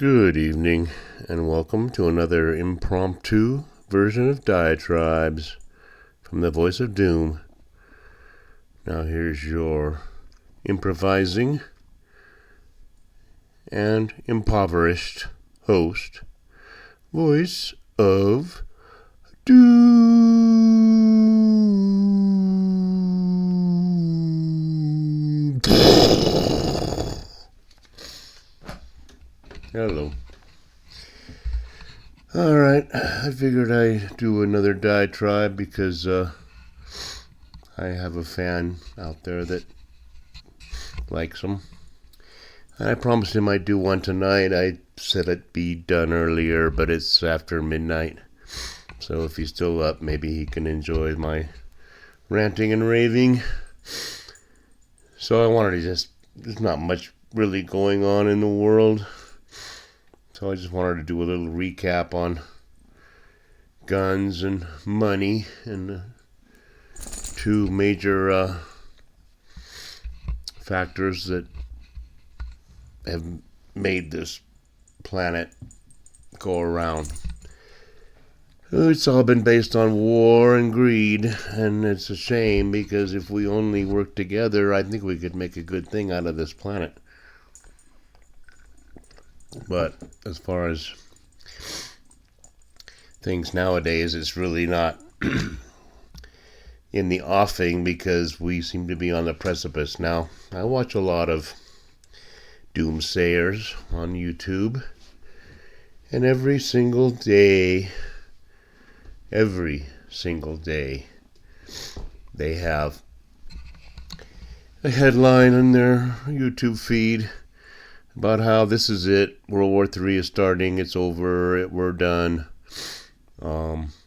Good evening, and welcome to another impromptu version of Diatribes from the Voice of Doom. Now here's your improvising and impoverished host, Voice of Doom. Hello. Alright, I figured I'd do another diatribe because I have a fan out there that likes them. And I promised him I'd do one tonight. I said it'd be done earlier, but it's after midnight. So if he's still up, maybe he can enjoy my ranting and raving. So I wanted to there's not much really going on in the world. So I just wanted to do a little recap on guns and money and two major factors that have made this planet go around. It's all been based on war and greed, and it's a shame because if we only work together, I think we could make a good thing out of this planet. But as far as things nowadays, it's really not in the offing because we seem to be on the precipice now. I watch a lot of doomsayers on YouTube, and every single day, they have a headline on their YouTube feed about how this is it, World War III is starting, it's over, we're done,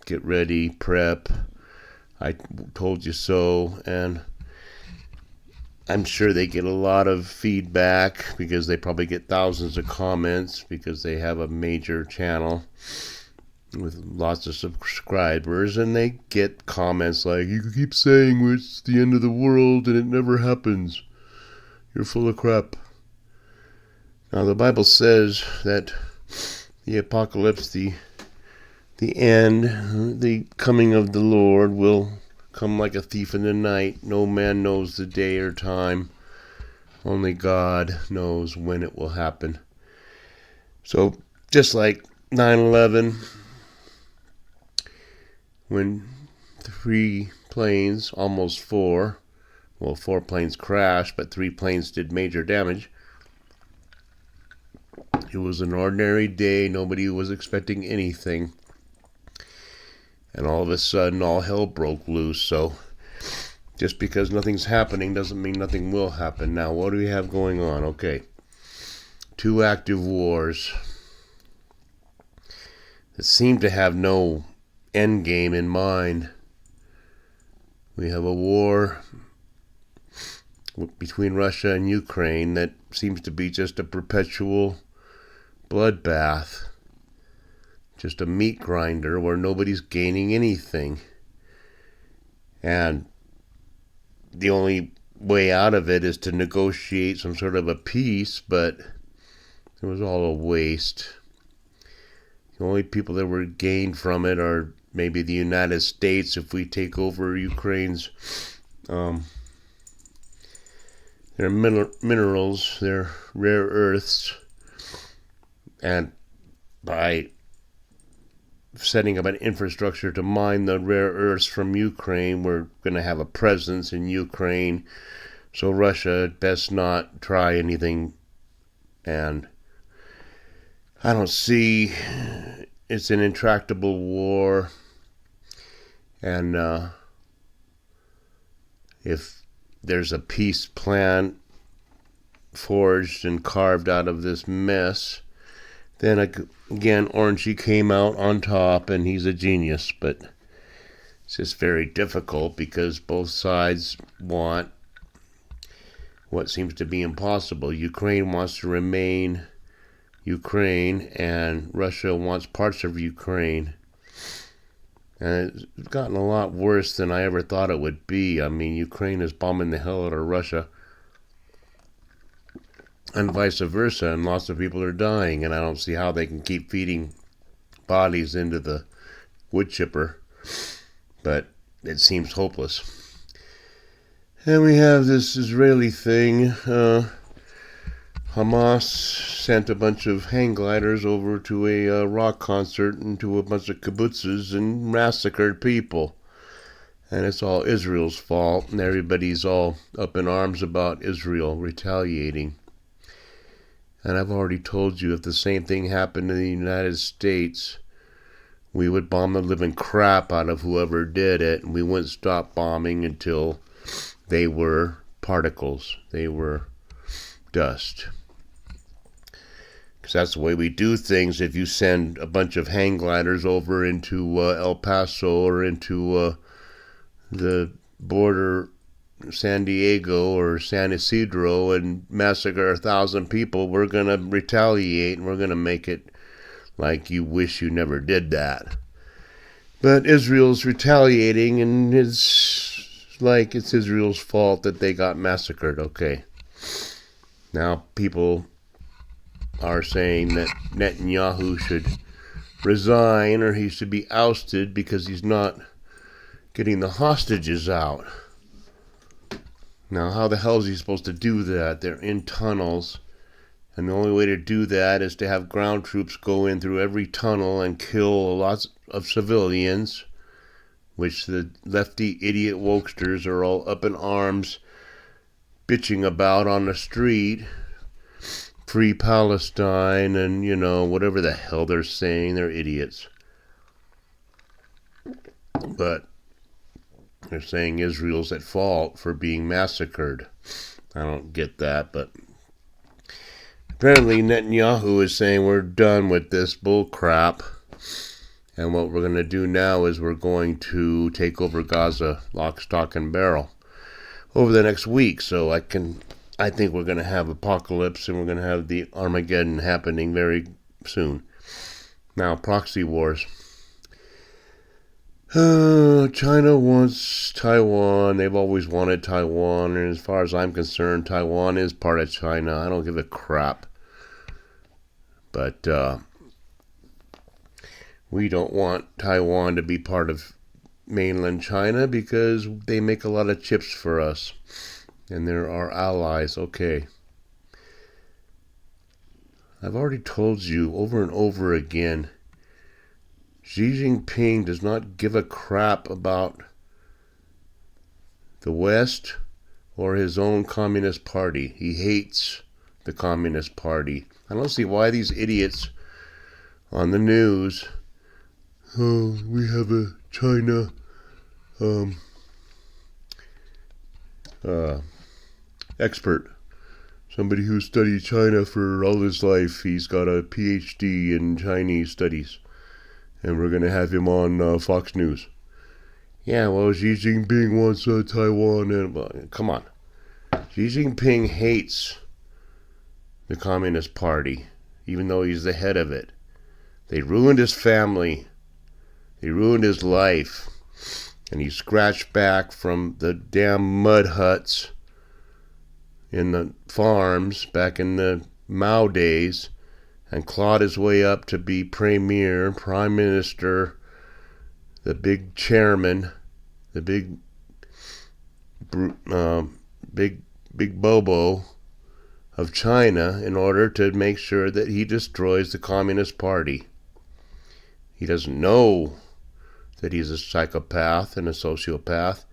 get ready, prep, I told you so. And I'm sure they get a lot of feedback because they probably get thousands of comments because they have a major channel with lots of subscribers, and they get comments like, you keep saying it's the end of the world and it never happens, you're full of crap. Now the Bible says that the apocalypse, the end, the coming of the Lord will come like a thief in the night. No man knows the day or time. Only God knows when it will happen. So just like 9/11, when 3 planes, almost 4 planes crashed, but 3 planes did major damage. It was an ordinary day. Nobody was expecting anything. And all of a sudden, all hell broke loose. So just because nothing's happening doesn't mean nothing will happen. Now, what do we have going on? Okay. 2 active wars that seem to have no end game in mind. We have a war between Russia and Ukraine that seems to be just a perpetual bloodbath, just a meat grinder where nobody's gaining anything. And the only way out of it is to negotiate some sort of a peace, but it was all a waste. The only people that were gained from it are maybe the United States if we take over Ukraine's their minerals, their rare earths, and by setting up an infrastructure to mine the rare earths from Ukraine, we're going to have a presence in Ukraine. So Russia had best not try anything. And I don't see, it's an intractable war. And if there's a peace plan forged and carved out of this mess, then again, Orangey came out on top, and he's a genius. But it's just very difficult because both sides want what seems to be impossible. Ukraine wants to remain Ukraine, and Russia wants parts of Ukraine. And it's gotten a lot worse than I ever thought it would be. I mean, Ukraine is bombing the hell out of Russia. and vice versa, and lots of people are dying, and I don't see how they can keep feeding bodies into the wood chipper, but it seems hopeless. And we have this Israeli thing. Hamas sent a bunch of hang gliders over to a rock concert and to a bunch of kibbutzes and massacred people. And it's all Israel's fault, and everybody's all up in arms about Israel retaliating. And I've already told you, if the same thing happened in the United States, we would bomb the living crap out of whoever did it, and we wouldn't stop bombing until they were particles. They were dust. Because that's the way we do things. If you send a bunch of hang gliders over into El Paso or into the border, San Diego or San Isidro, and massacre 1,000 people, we're going to retaliate, and we're going to make it like you wish you never did that. But Israel's retaliating, and it's like it's Israel's fault that they got massacred. Okay. Now people are saying that Netanyahu should resign, or he should be ousted because he's not getting the hostages out. Now, how the hell is he supposed to do that? They're in tunnels, and the only way to do that is to have ground troops go in through every tunnel and kill lots of civilians, which the lefty idiot wokesters are all up in arms bitching about on the street. Free Palestine, and, whatever the hell they're saying. They're idiots. But they're saying Israel's at fault for being massacred. I don't get that, but apparently Netanyahu is saying we're done with this bull crap, and what we're going to do now is we're going to take over Gaza lock, stock, and barrel over the next week. So I think we're going to have apocalypse, and we're going to have the Armageddon happening very soon. Now, proxy wars. China wants Taiwan. They've always wanted Taiwan, and as far as I'm concerned, Taiwan is part of China. I don't give a crap. But we don't want Taiwan to be part of mainland China because they make a lot of chips for us. And they're our allies. Okay. I've already told you over and over again, Xi Jinping does not give a crap about the West or his own Communist Party. He hates the Communist Party. I don't see why these idiots on the news, we have a China expert, somebody who studied China for all his life. He's got a PhD in Chinese studies, and we're going to have him on Fox News. Yeah, well, Xi Jinping wants Taiwan, and come on. Xi Jinping hates the Communist Party, even though he's the head of it. They ruined his family. They ruined his life. And he scratched back from the damn mud huts in the farms back in the Mao days and clawed his way up to be premier, prime minister, the big chairman, the big Bobo of China, in order to make sure that he destroys the Communist Party. He doesn't know that he's a psychopath and a sociopath,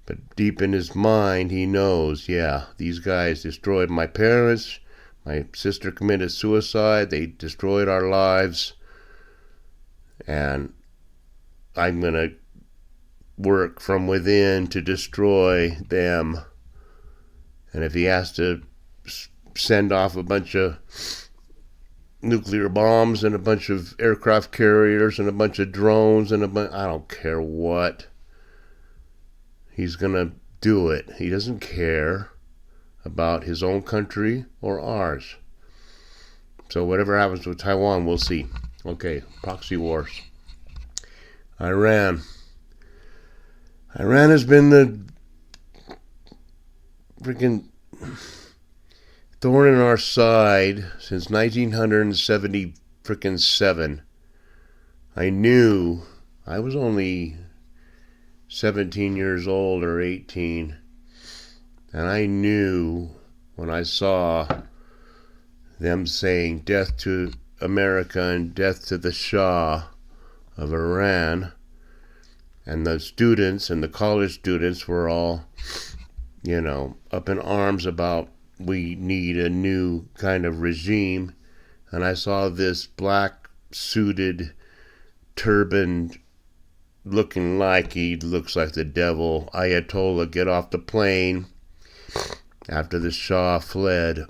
but deep in his mind he knows, yeah, these guys destroyed my parents, my sister committed suicide, they destroyed our lives, and I'm going to work from within to destroy them. And if he has to send off a bunch of nuclear bombs and a bunch of aircraft carriers and a bunch of drones and I don't care what, he's going to do it. He doesn't care about his own country or ours. So whatever happens with Taiwan, we'll see. Okay, proxy wars. Iran has been the freaking thorn in our side since 1977. I knew I was only 17 years old or 18, and I knew when I saw them saying death to America and death to the Shah of Iran, and the students and the college students were all, up in arms about we need a new kind of regime. And I saw this black suited, turbaned, looking like he looks like the devil, Ayatollah, get off the plane after the Shah fled.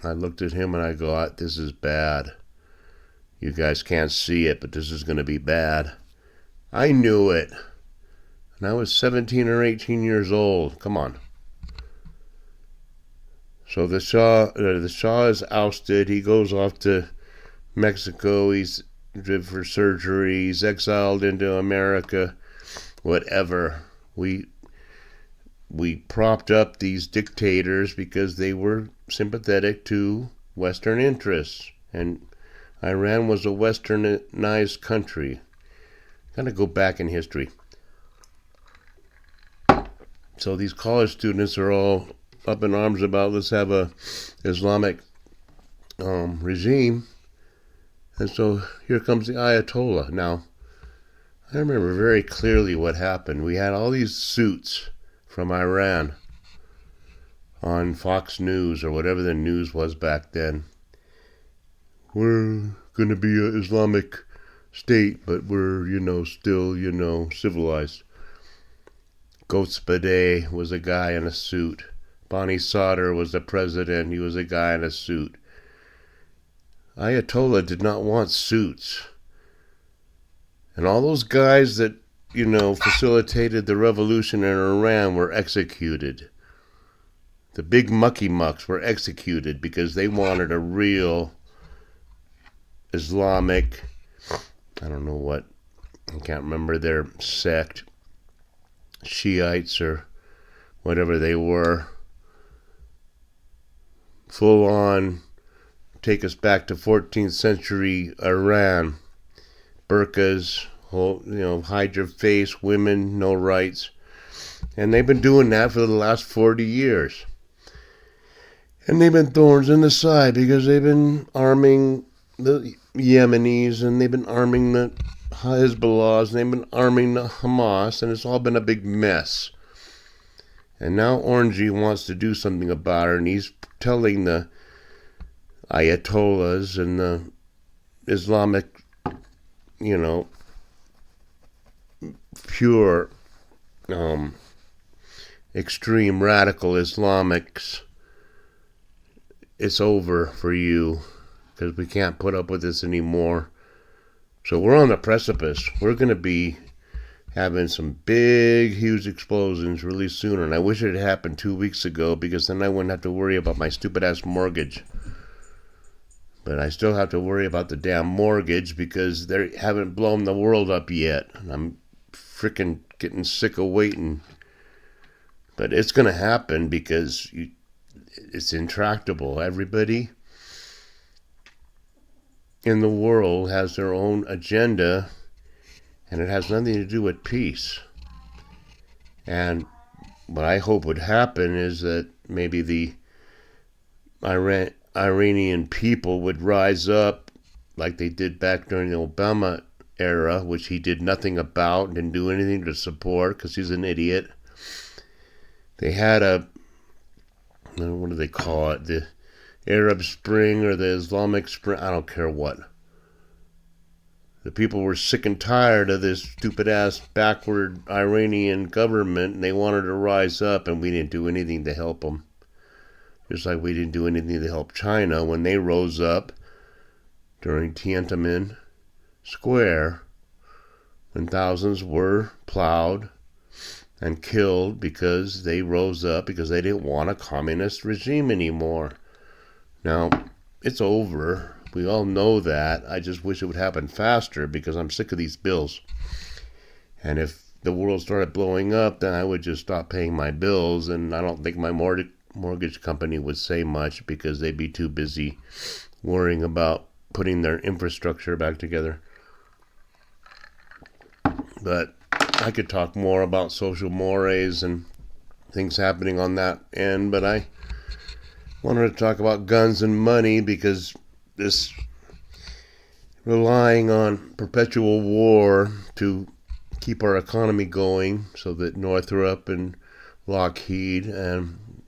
I looked at him and I go, this is bad. You guys can't see it, but this is going to be bad. I knew it. And I was 17 or 18 years old. Come on. So the Shah is ousted. He goes off to Mexico. He's for surgery. He's exiled into America. Whatever. We propped up these dictators because they were sympathetic to Western interests. And Iran was a westernized country. Gotta go back in history. So these college students are all up in arms about let's have a Islamic regime. And so here comes the Ayatollah. Now, I remember very clearly what happened. We had all these suits from Iran on Fox News or whatever the news was back then. We're going to be an Islamic state, but we're, still, civilized. Ghotzbadeh was a guy in a suit. Bani Sadr was the president. He was a guy in a suit. Ayatollah did not want suits. And all those guys that, facilitated the revolution in Iran were executed. The big mucky mucks were executed because they wanted a real Islamic, I don't know what, I can't remember their sect, Shiites or whatever they were, full on, take us back to 14th century Iran, burqas, hide your face, women, no rights. And they've been doing that for the last 40 years. And they've been thorns in the side because they've been arming the Yemenis and they've been arming the Hezbollahs and they've been arming the Hamas, and it's all been a big mess. And now Orangey wants to do something about it, and he's telling the Ayatollahs and the Islamic, pure, extreme radical Islamics, it's over for you because we can't put up with this anymore. So we're on the precipice. We're going to be having some big, huge explosions really soon. And I wish it had happened 2 weeks ago because then I wouldn't have to worry about my stupid-ass mortgage. But I still have to worry about the damn mortgage because they haven't blown the world up yet. And I'm freaking getting sick of waiting. But it's going to happen because it's intractable. Everybody in the world has their own agenda, and it has nothing to do with peace. And what I hope would happen is that maybe the Iranian people would rise up like they did back during the Obama era, which he did nothing about and didn't do anything to support because he's an idiot. They had what do they call it? The Arab Spring or the Islamic Spring, I don't care what. The people were sick and tired of this stupid-ass backward Iranian government, and they wanted to rise up, and we didn't do anything to help them. Just like we didn't do anything to help China when they rose up during Tiananmen Square, when thousands were plowed and killed because they rose up because they didn't want a communist regime anymore. Now, it's over. We all know that. I just wish it would happen faster because I'm sick of these bills. And if the world started blowing up, then I would just stop paying my bills, and I don't think my mortgage company would say much because they'd be too busy worrying about putting their infrastructure back together. But I could talk more about social mores and things happening on that end, but I wanted to talk about guns and money because this relying on perpetual war to keep our economy going so that Northrop and Lockheed and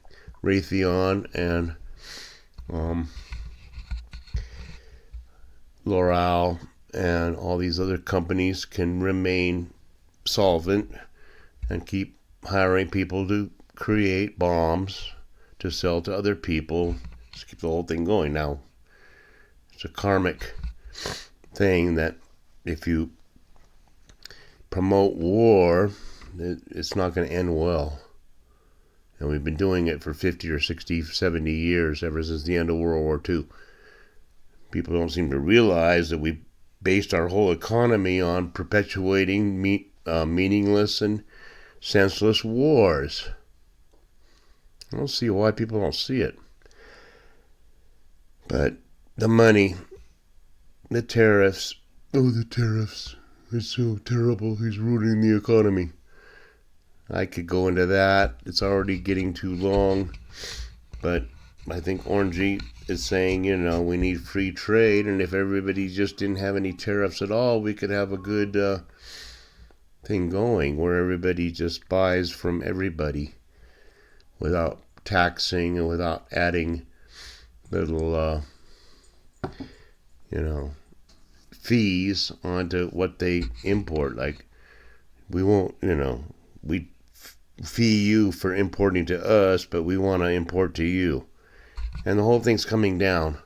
Raytheon and L'Oreal and all these other companies can remain solvent and keep hiring people to create bombs to sell to other people, just keep the whole thing going. Now, it's a karmic thing that if you promote war, it's not going to end well. And we've been doing it for 50 or 60, 70 years, ever since the end of World War II. People don't seem to realize that we based our whole economy on perpetuating meaningless and senseless wars. I don't see why people don't see it. But the money, the tariffs, the tariffs, it's so terrible, he's ruining the economy. I could go into that. It's already getting too long. But I think Orangey is saying, we need free trade, and if everybody just didn't have any tariffs at all, we could have a good thing going where everybody just buys from everybody without taxing and without adding little, fees onto what they import. Like, we won't, we fee you for importing to us, but we want to import to you. And the whole thing's coming down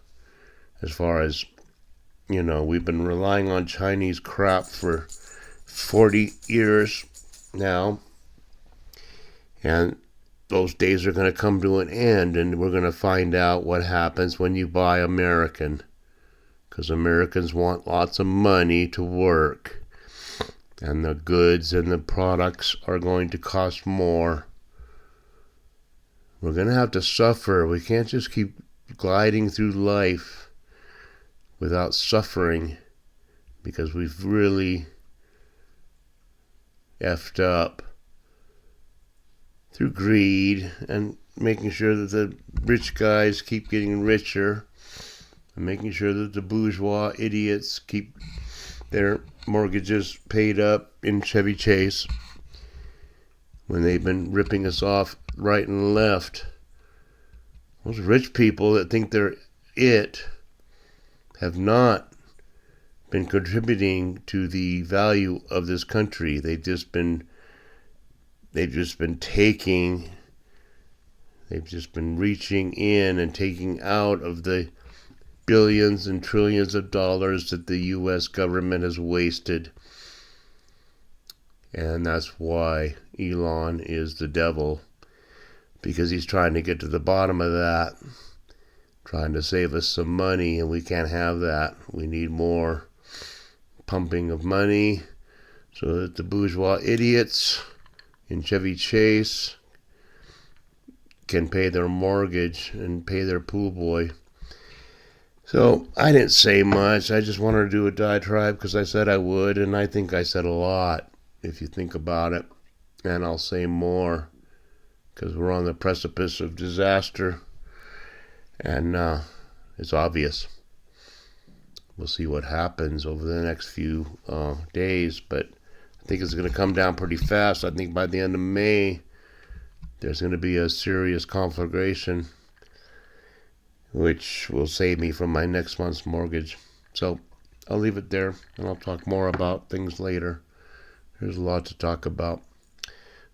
as far as, we've been relying on Chinese crap for 40 years now. And those days are going to come to an end, and we're going to find out what happens when you buy American. Because Americans want lots of money to work. And the goods and the products are going to cost more. We're going to have to suffer. We can't just keep gliding through life without suffering, because we've really effed up through greed and making sure that the rich guys keep getting richer and making sure that the bourgeois idiots keep their mortgages paid up in Chevy Chase when they've been ripping us off right and left. Those rich people that think they're it have not been contributing to the value of this country. They've just been taking, they've just been reaching in and taking out of the billions and trillions of dollars that the U.S. government has wasted. And that's why Elon is the devil, because he's trying to get to the bottom of that, trying to save us some money, and we can't have that. We need more pumping of money so that the bourgeois idiots in Chevy Chase can pay their mortgage and pay their pool boy. So I didn't say much. I just wanted to do a diatribe because I said I would, and I think I said a lot if you think about it. And I'll say more because we're on the precipice of disaster, and it's obvious. We'll see what happens over the next few days, but I think it's going to come down pretty fast. I think by the end of May, there's going to be a serious conflagration, which will save me from my next month's mortgage. So I'll leave it there, and I'll talk more about things later. There's a lot to talk about.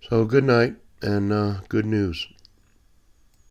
So good night, and good news.